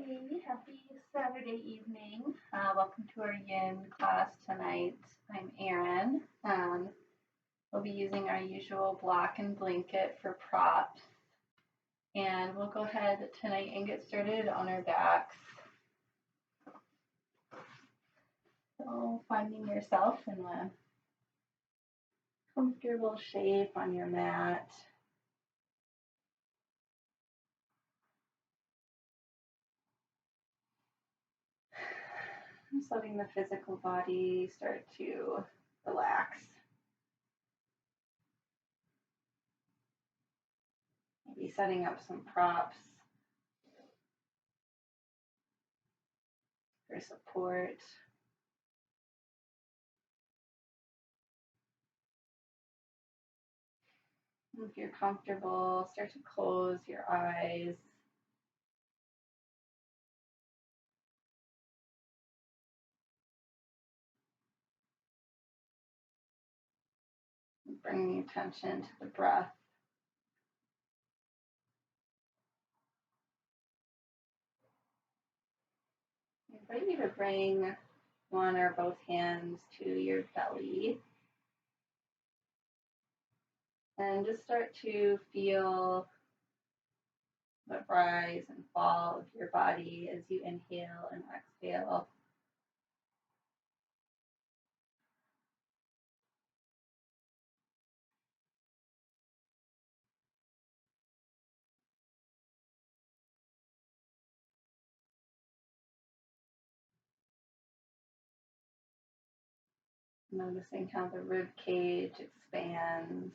Hey, happy Saturday evening. Welcome to our yin class tonight. I'm Erin. We'll be using our usual block and blanket for props. And we'll go ahead tonight and get started on our backs. So finding yourself in a comfortable shape on your mat. Just letting the physical body start to relax. Maybe setting up some props for support. If you're comfortable, start to close your eyes. Bringing attention to the breath. I invite you to bring one or both hands to your belly. And just start to feel the rise and fall of your body as you inhale and exhale. Noticing how the rib cage expands.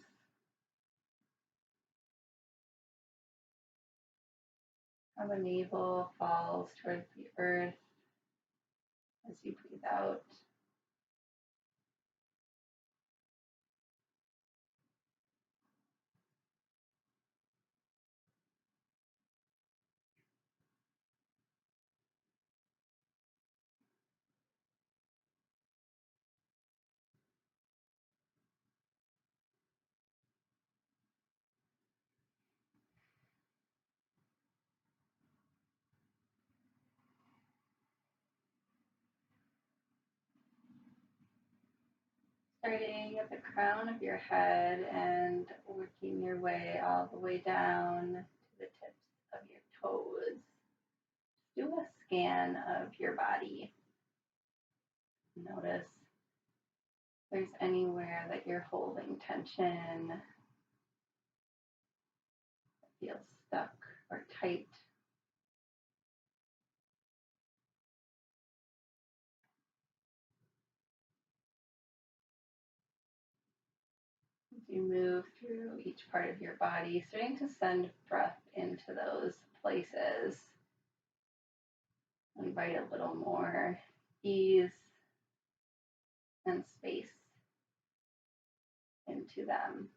How the navel falls towards the earth as you breathe out. Starting at the crown of your head and working your way all the way down to the tips of your toes. Do a scan of your body. Notice if there's anywhere that you're holding tension, that feels stuck or tight. As you move through each part of your body, starting to send breath into those places. Invite a little more ease and space into them.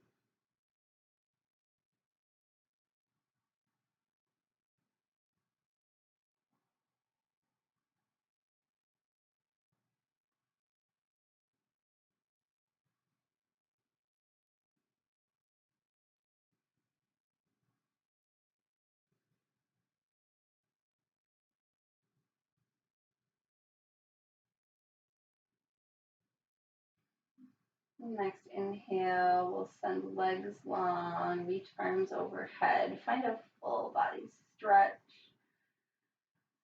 Next inhale, we'll send legs long, reach arms overhead, find a full body stretch.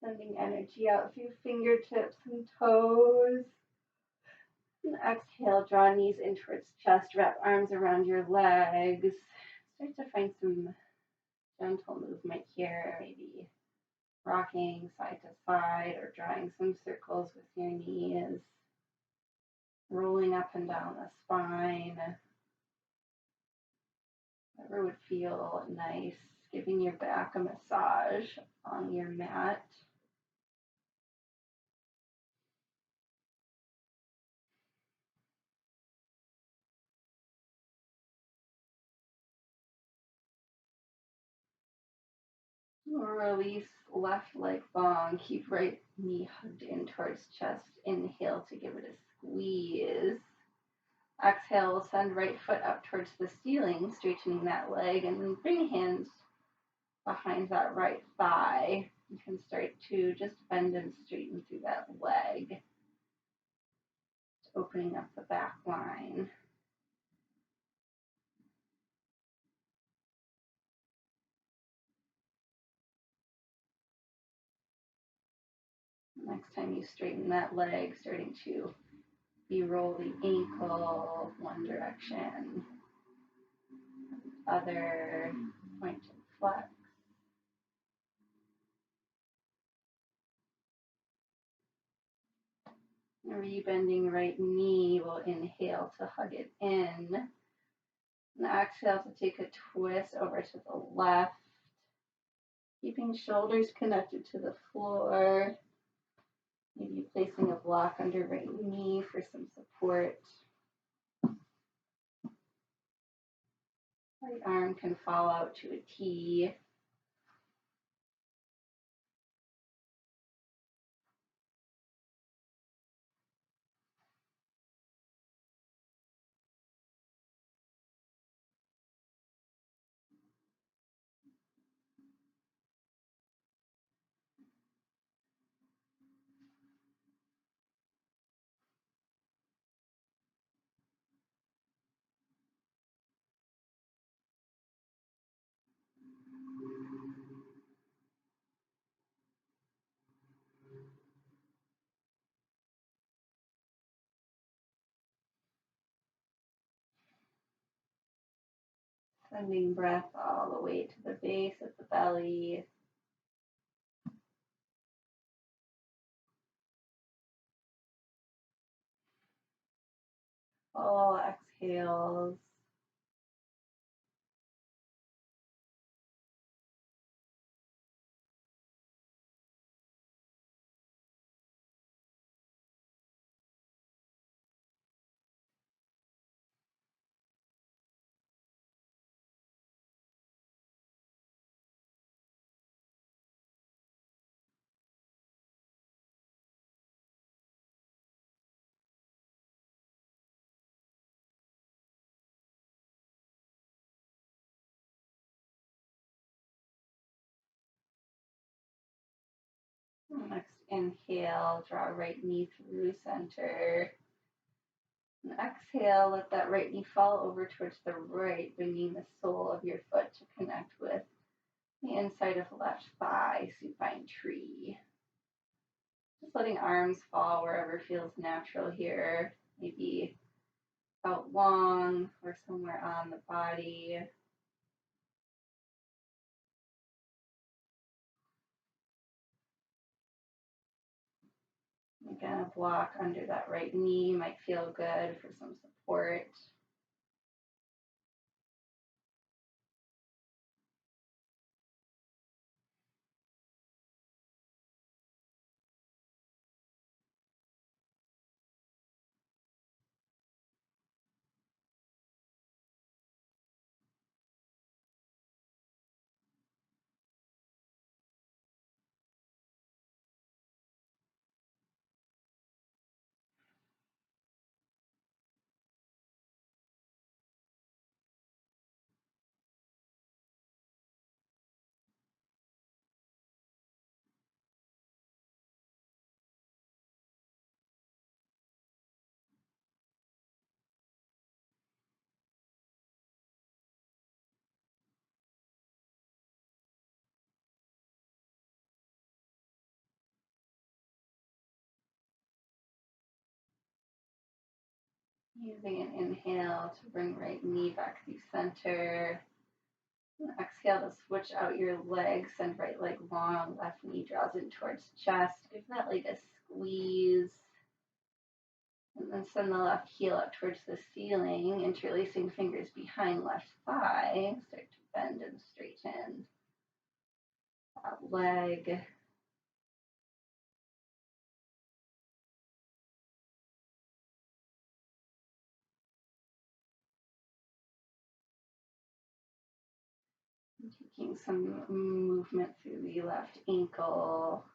Sending energy out through fingertips and toes. And exhale, draw knees in towards chest, wrap arms around your legs. Start to find some gentle movement here, maybe rocking side to side or drawing some circles with your knees. Rolling up and down the spine. Whatever would feel nice. Giving your back a massage on your mat. Release left leg long. Keep right knee hugged in towards chest. Inhale to give it a squeeze. Exhale, send right foot up towards the ceiling, straightening that leg, and then bring hands behind that right thigh. You can start to just bend and straighten through that leg, opening up the back line. Next time you straighten that leg, starting to roll the ankle one direction, other, point and flex. Rebending right knee, we'll inhale to hug it in. And exhale to take a twist over to the left, keeping shoulders connected to the floor. Maybe placing a block under right knee for some support. Right arm can fall out to a T. Sending breath all the way to the base of the belly. Full exhales. Next inhale, draw right knee through center. And exhale, let that right knee fall over towards the right, bringing the sole of your foot to connect with the inside of the left thigh, supine tree. Just letting arms fall wherever feels natural here, maybe out long or somewhere on the body. Again, a block under that right knee might feel good for some support. Using an inhale to bring right knee back to center. And exhale to switch out your legs, send right leg long, left knee draws in towards chest. Give that leg a squeeze. And then send the left heel up towards the ceiling, interlacing fingers behind left thigh. Start to bend and straighten that leg. Taking some movement through the left ankle,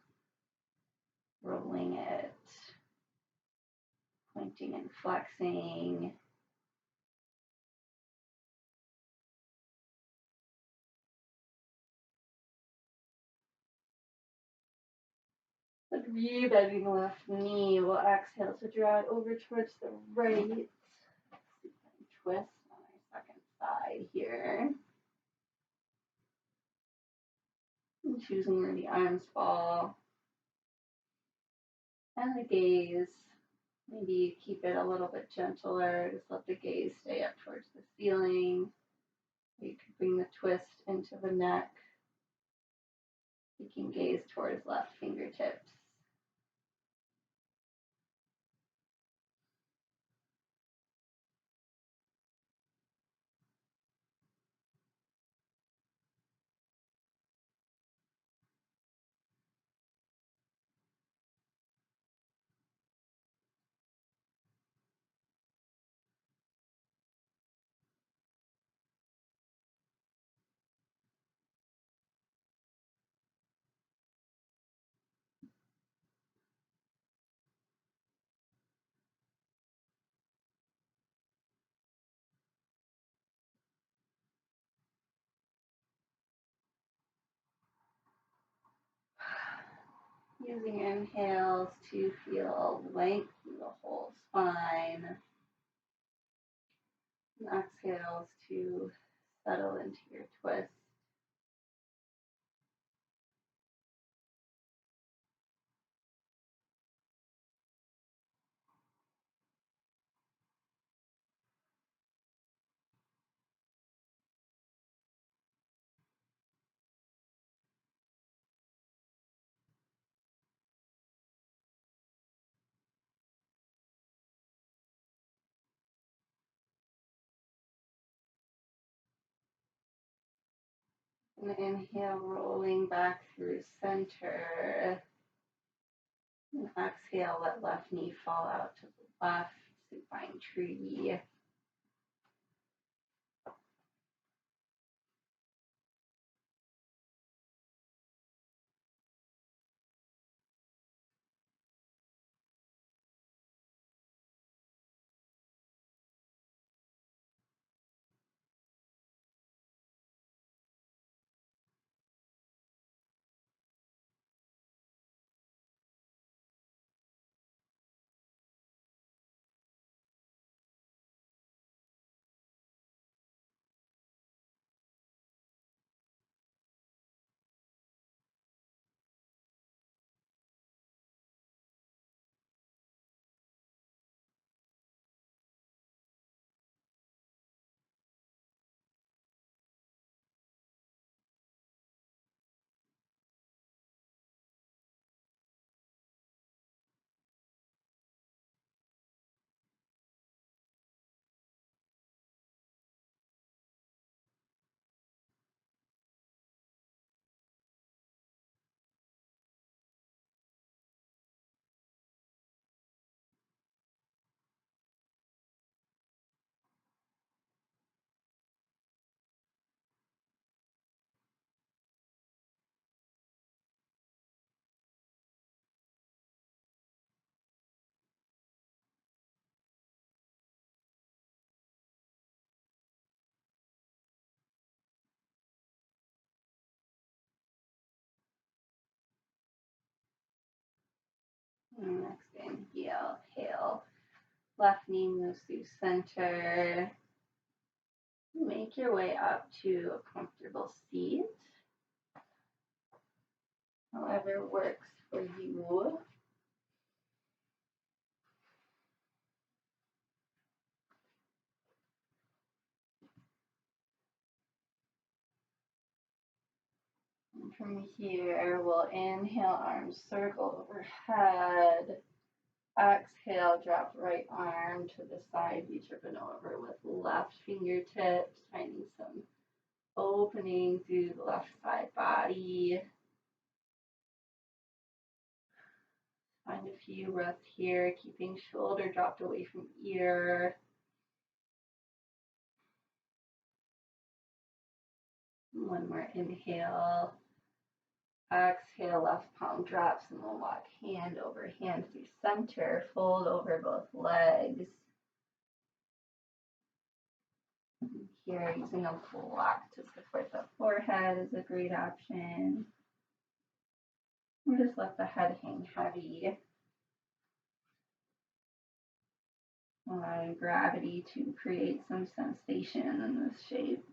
rolling it, pointing and flexing. Rebending the left knee. We'll exhale to draw it over towards the right. Twist on our second side here. And choosing where the arms fall. And the gaze. Maybe keep it a little bit gentler. Just let the gaze stay up towards the ceiling. You could bring the twist into the neck. You can gaze towards left fingertips. Using inhales to feel length through the whole spine. And exhales to settle into your twist. And inhale, rolling back through center. And exhale, let left knee fall out to the left, supine tree. And next inhale. Left knee moves through center. Make your way up to a comfortable seat. However works for you. And from here, we'll inhale, arms circle overhead. Exhale, drop right arm to the side, be tripping over with left fingertips, finding some opening through the left side body. Find a few breaths here, keeping shoulder dropped away from ear. One more inhale. Exhale, left palm drops, and we'll walk hand over hand through center. Fold over both legs. Here, using a block to support the forehead is a great option. And just let the head hang heavy. Allowing gravity to create some sensation in this shape.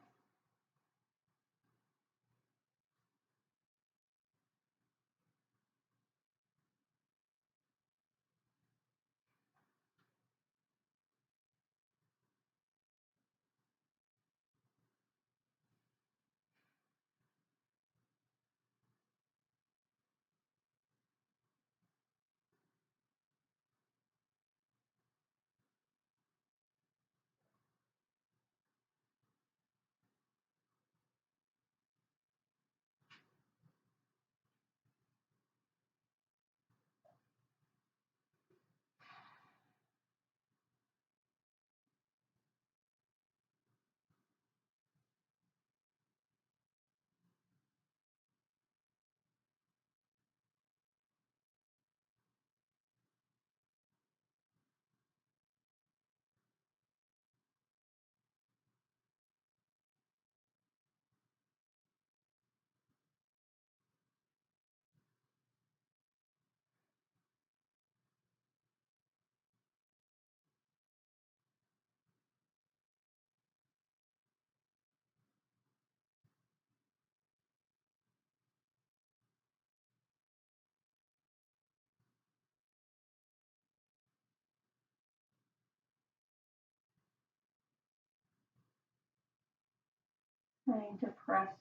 Trying to press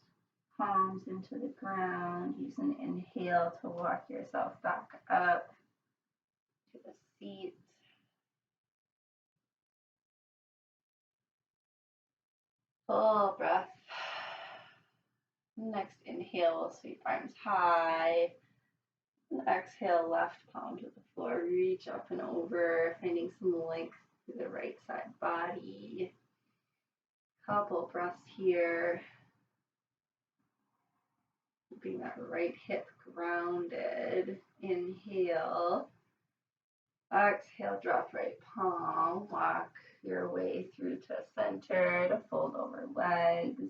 palms into the ground. Use an inhale to walk yourself back up to the seat. Full breath. Next inhale, we'll sweep arms high. And exhale, left palm to the floor. Reach up and over, finding some length through the right side body. Couple breaths here. Keeping that right hip grounded. Inhale. Exhale, drop right palm. Walk your way through to center to fold over legs.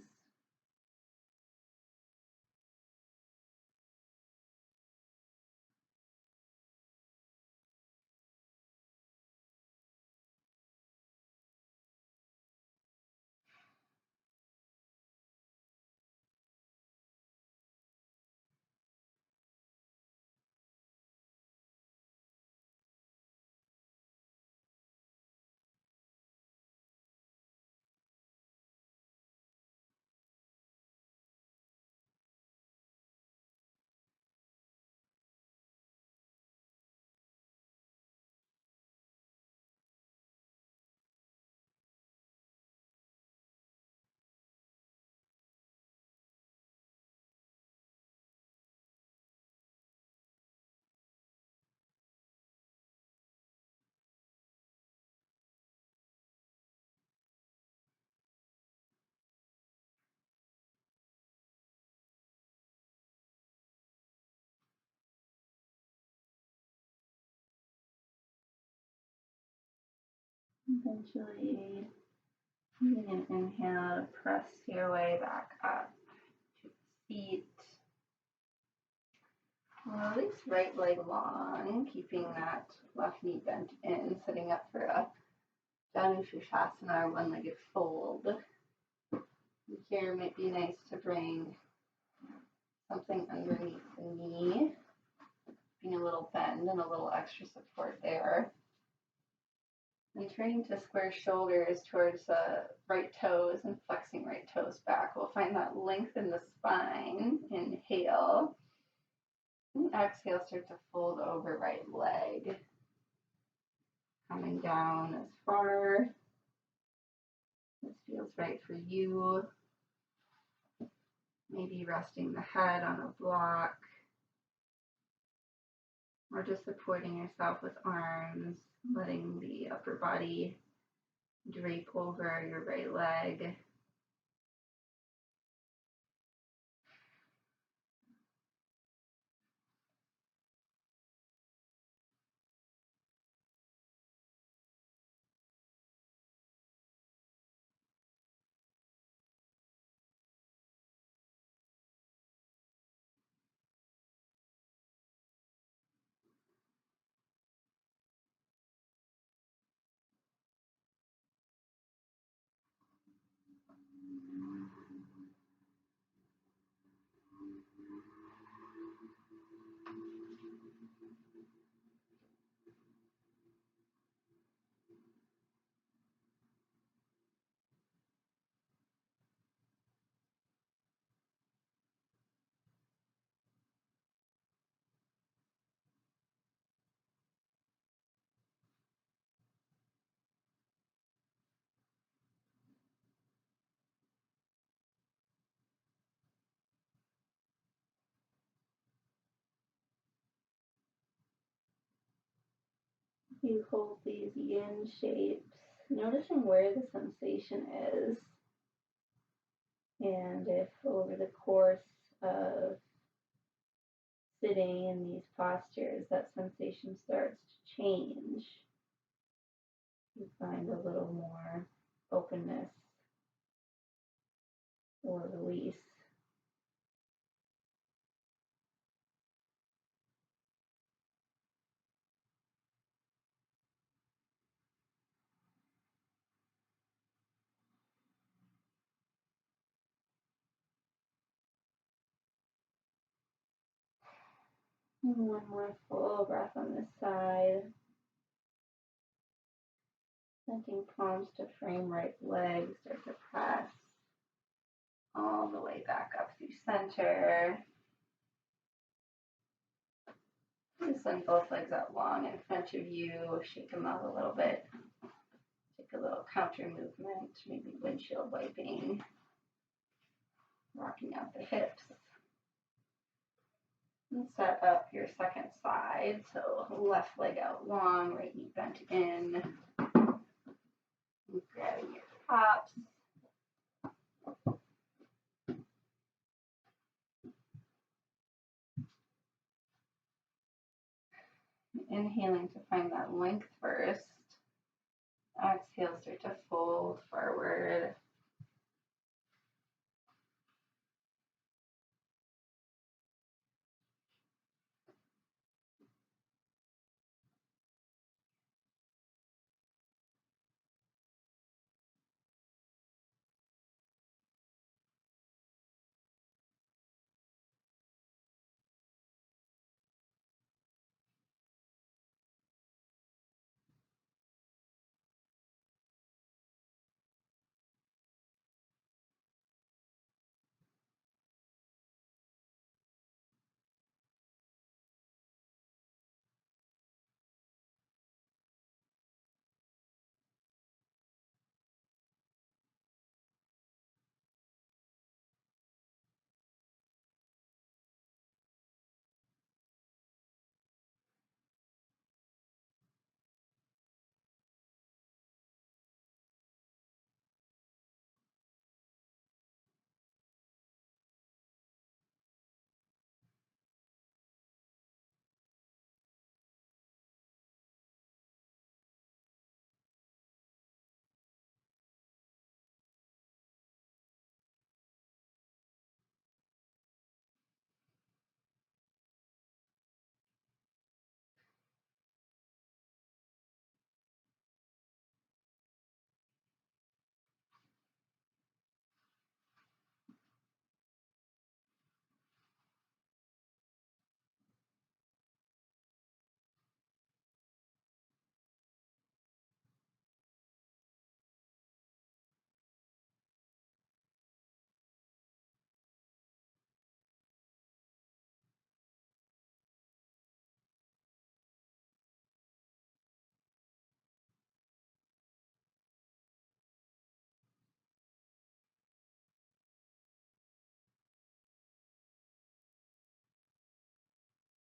Eventually, using an inhale to press your way back up to the feet. Release right leg long, keeping that left knee bent in, setting up for a Janu Sirsasana or one-legged fold. Here it might be nice to bring something underneath the knee, keeping a little bend and a little extra support there. And turning to square shoulders towards the right toes and flexing right toes back. We'll find that length in the spine. Inhale. And exhale, start to fold over right leg. Coming down as far. This feels right for you. Maybe resting the head on a block. Or just supporting yourself with arms, letting the upper body drape over your right leg. to hold these yin shapes, noticing where the sensation is. And if over the course of sitting in these postures, that sensation starts to change, you find a little more openness or release. And one more full breath on this side. Sending palms to frame right leg, start to press all the way back up through center. And send both legs out long in front of you, shake them out a little bit. Take a little counter movement, maybe windshield wiping, rocking out the hips. And set up your second side, so left leg out long, right knee bent in. And grabbing your tops. Inhaling to find that length first. Exhale, start to fold forward.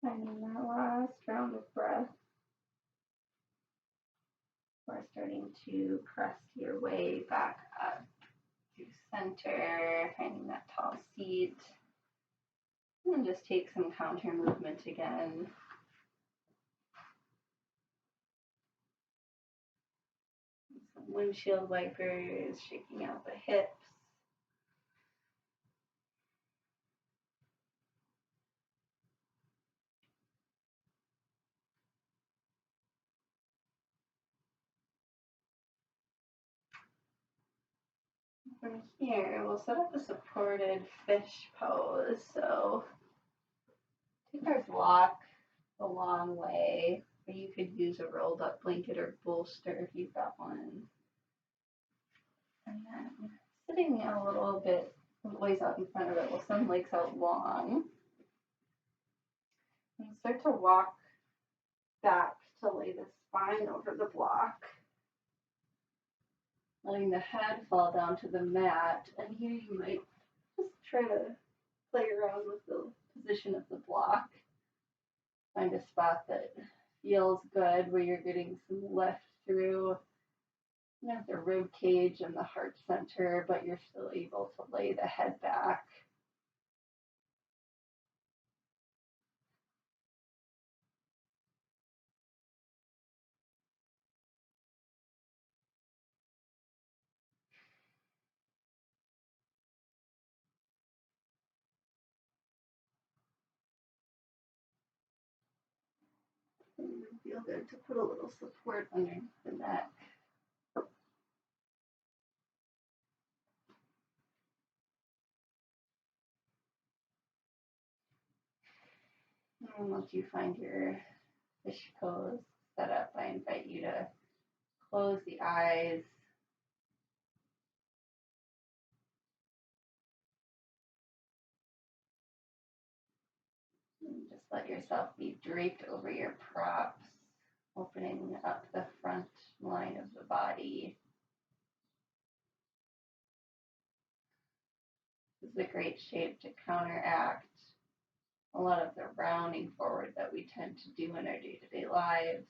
Finding that last round of breath. We're starting to press your way back up to center, finding that tall seat. And just take some counter movement again. Some windshield wipers, shaking out the hips. From here, we'll set up a supported fish pose. So take our block a long way, or you could use a rolled up blanket or bolster if you've got one. And then sitting a little bit ways out in front of it, we'll send legs out long. And start to walk back to lay the spine over the block. Letting the head fall down to the mat. And here you might just try to play around with the position of the block. Find a spot that feels good, where you're getting some lift through the rib cage and the heart center, but you're still able to lay the head back. And it would feel good to put a little support underneath the neck. And once you find your fish pose set up, I invite you to close the eyes. And just let yourself be draped over your props, opening up the front line of the body. This is a great shape to counteract a lot of the rounding forward that we tend to do in our day-to-day lives.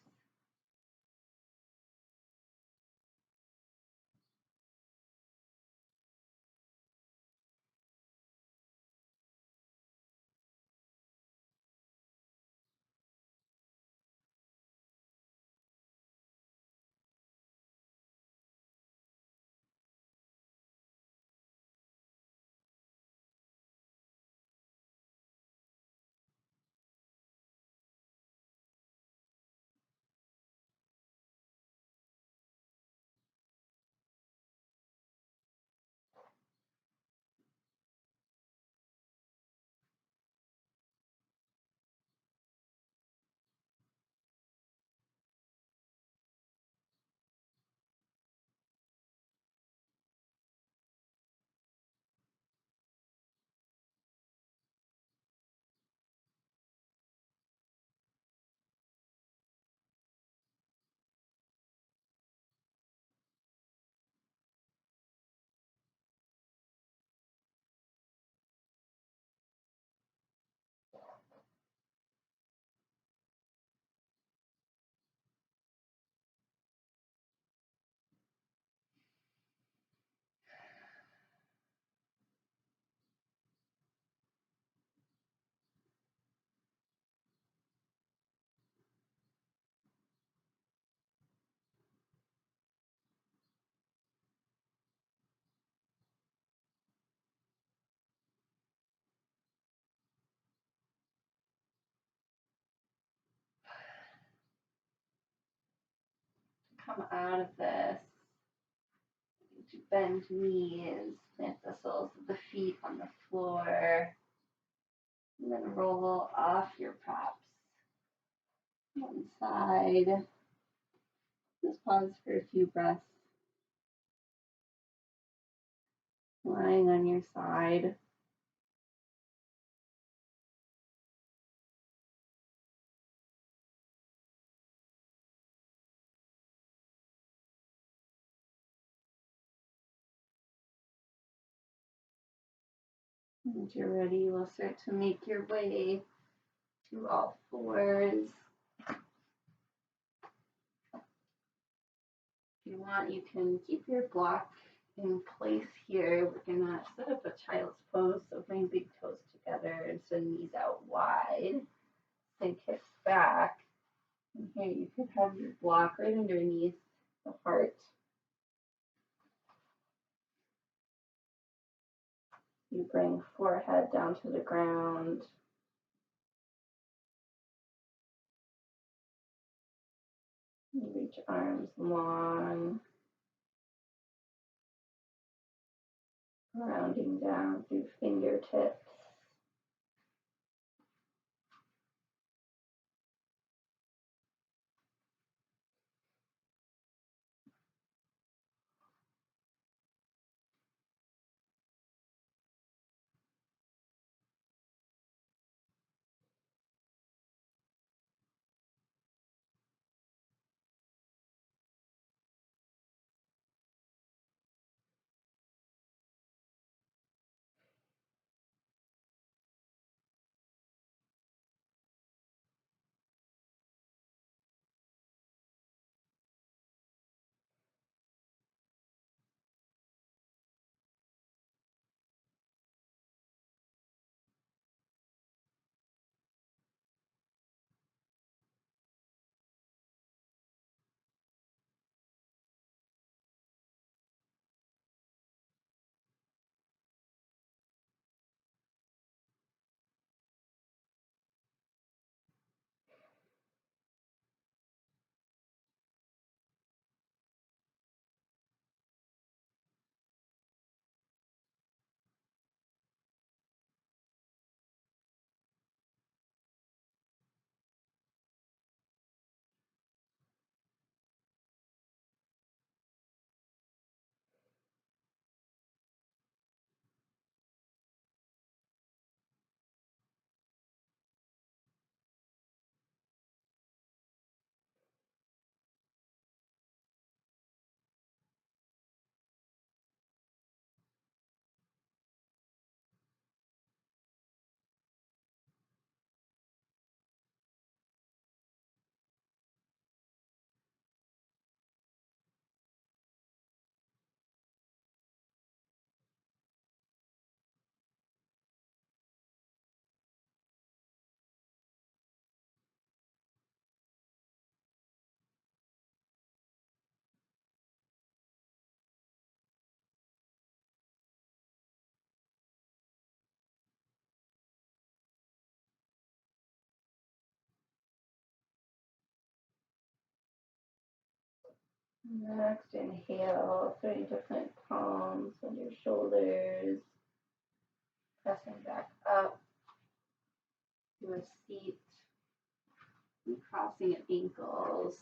Come out of this, to bend knees, plant the soles of the feet on the floor, and then roll off your props. One side. Just pause for a few breaths. Lying on your side. Once you're ready, you'll start to make your way to all fours. If you want, you can keep your block in place here. We're gonna set up a child's pose, so bring big toes together and send knees out wide. Sink hips back. And here you could have your block right underneath the heart. You bring forehead down to the ground. You reach arms long, rounding down through fingertips. Next, inhale 3 different palms under shoulders, pressing back up to a seat and crossing at ankles.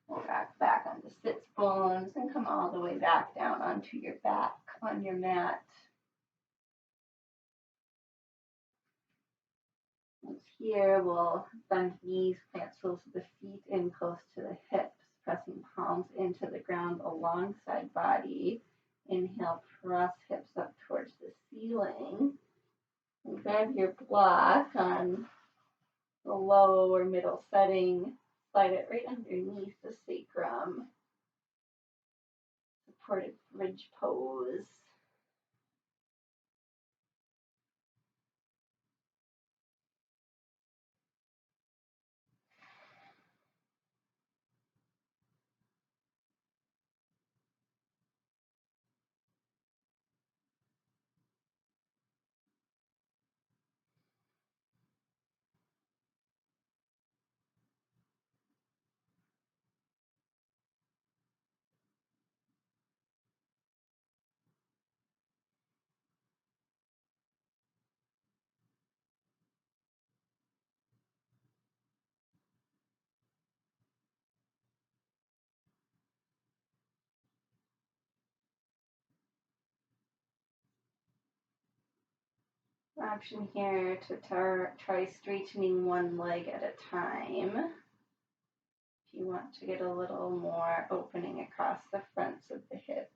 We'll back onto sits bones and come all the way back down onto your back on your mat. Once here, we'll bend knees, plant soles of the feet in close to the hips, pressing palms into the ground alongside body. Inhale, press hips up towards the ceiling. And grab your block on the low or middle setting. Slide it right underneath the sacrum. Supported bridge pose. Option here to try straightening one leg at a time. If you want to get a little more opening across the fronts of the hips.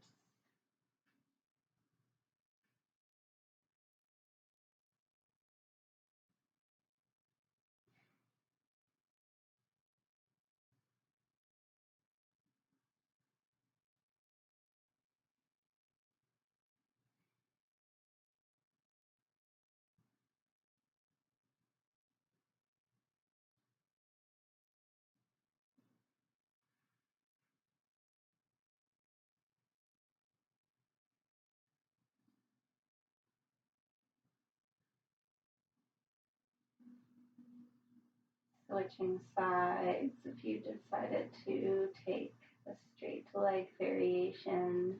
Switching sides if you decided to take a straight leg variation.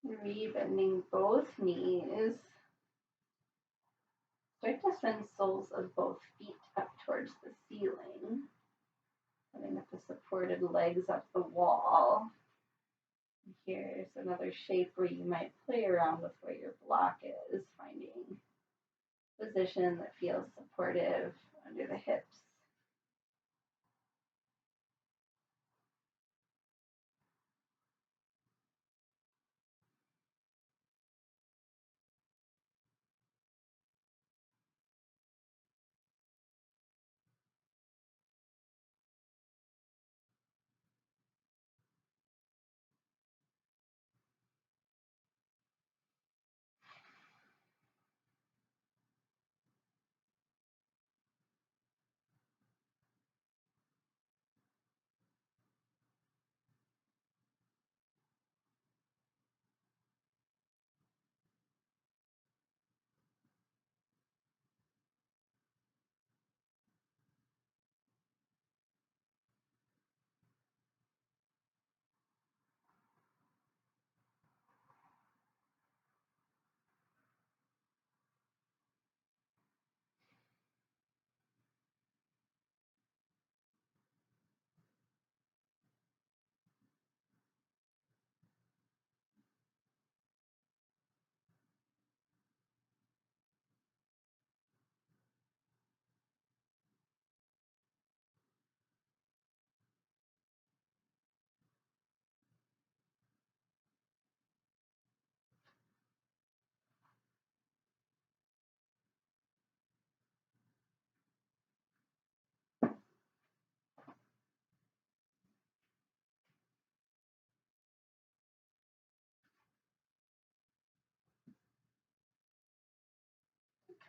Rebending both knees. Start to send soles of both feet up towards the ceiling. Setting up the supported legs up the wall. Here's another shape where you might play around with where your block is, finding position that feels supportive under the hips.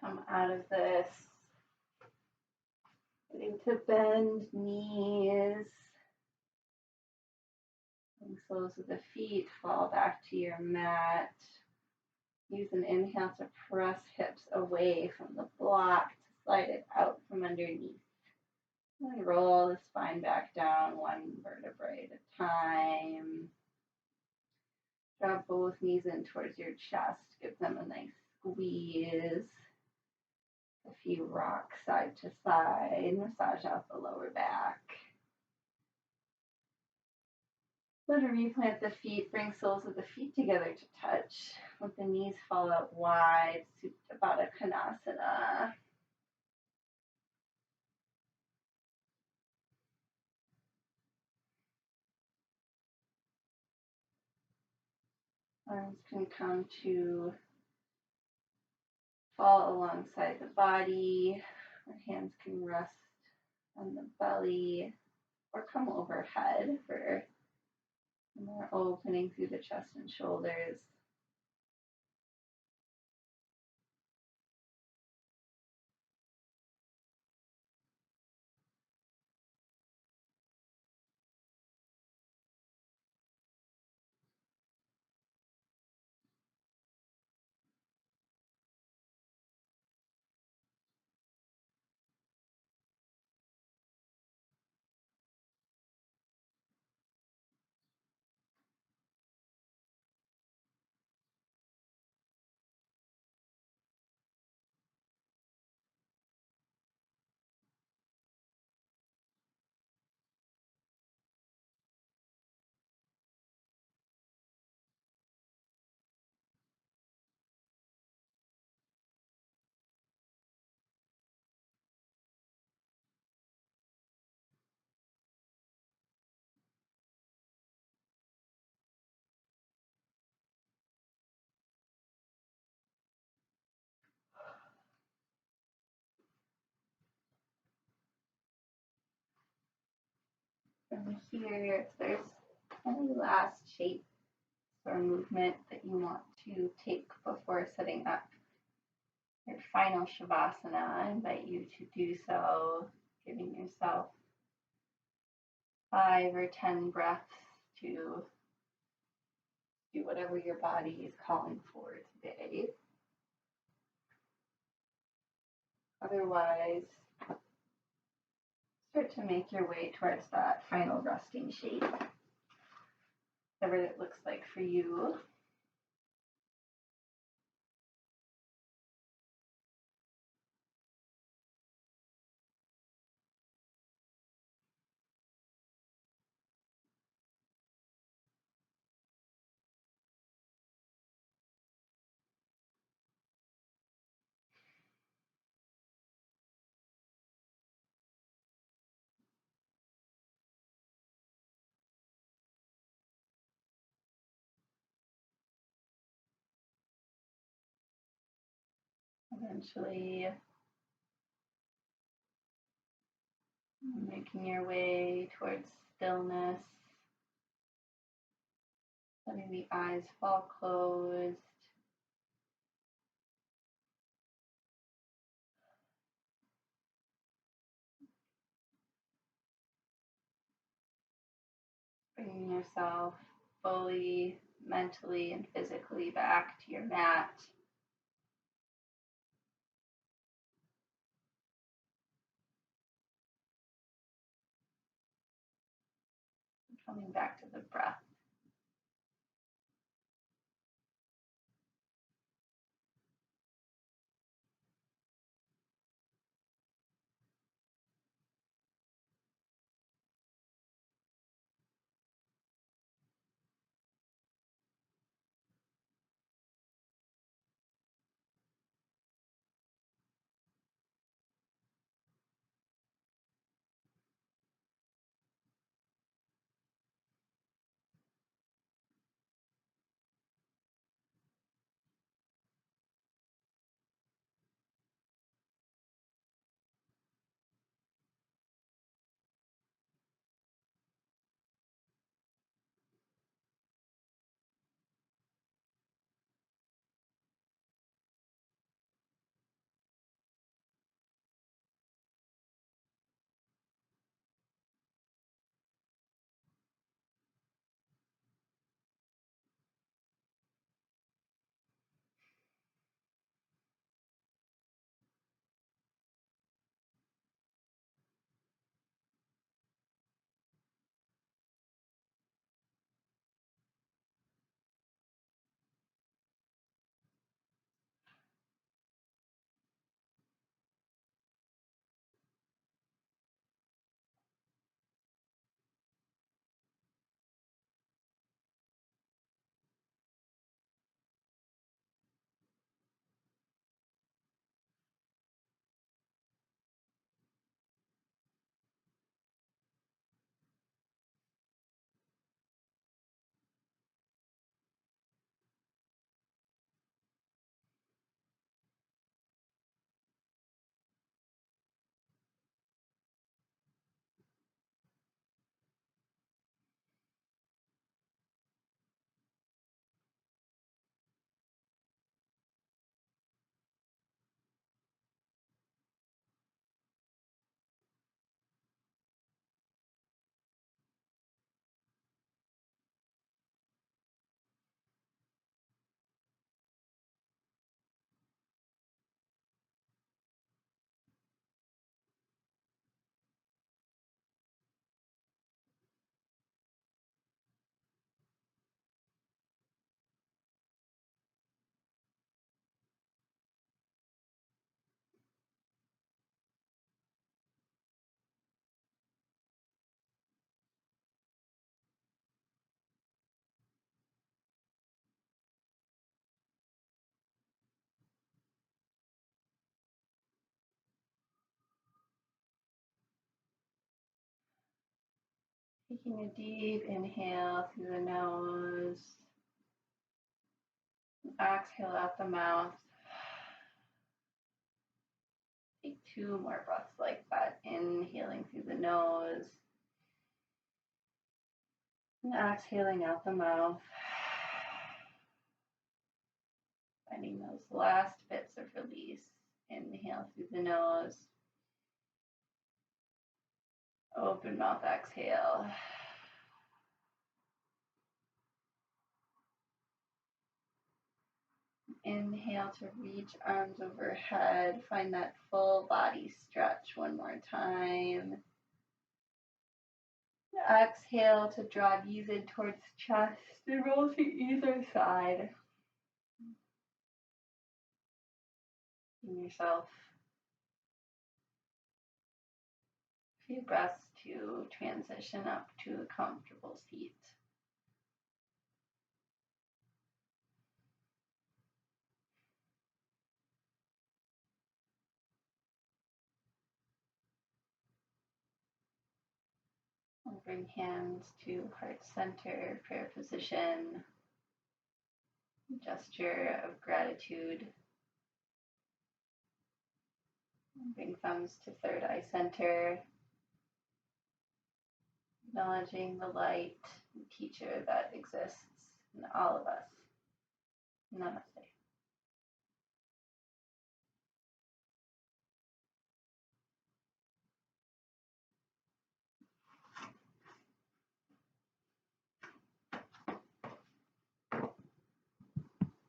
Come out of this. Getting to bend knees. And soles of the feet fall back to your mat. Use an inhale to press hips away from the block to slide it out from underneath. And roll the spine back down one vertebrae at a time. Drop both knees in towards your chest. Give them a nice squeeze. A few rocks side to side. Massage out the lower back. Then replant the feet. Bring soles of the feet together to touch. Let the knees fall out wide. Supta Baddha Konasana. Arms can come to fall alongside the body. Our hands can rest on the belly or come overhead for more opening through the chest and shoulders. From here, if there's any last shape or movement that you want to take before setting up your final Shavasana, I invite you to do so, giving yourself 5 or 10 breaths to do whatever your body is calling for today. Otherwise, start to make your way towards that final resting shape, whatever it looks like for you. Eventually, making your way towards stillness, letting the eyes fall closed. Bringing yourself fully, mentally, and physically back to your mat. Coming back to the breath. Taking a deep inhale through the nose. Exhale out the mouth. Take 2 more breaths like that. Inhaling through the nose. And exhaling out the mouth. Finding those last bits of release. Inhale through the nose. Open mouth, exhale. Inhale to reach arms overhead. Find that full body stretch one more time. Exhale to draw knees in towards chest and roll to either side. Give yourself a few breaths to transition up to a comfortable seat. We'll bring hands to heart center, prayer position, gesture of gratitude. Bring thumbs to third eye center, acknowledging the light and teacher that exists in all of us. Namaste.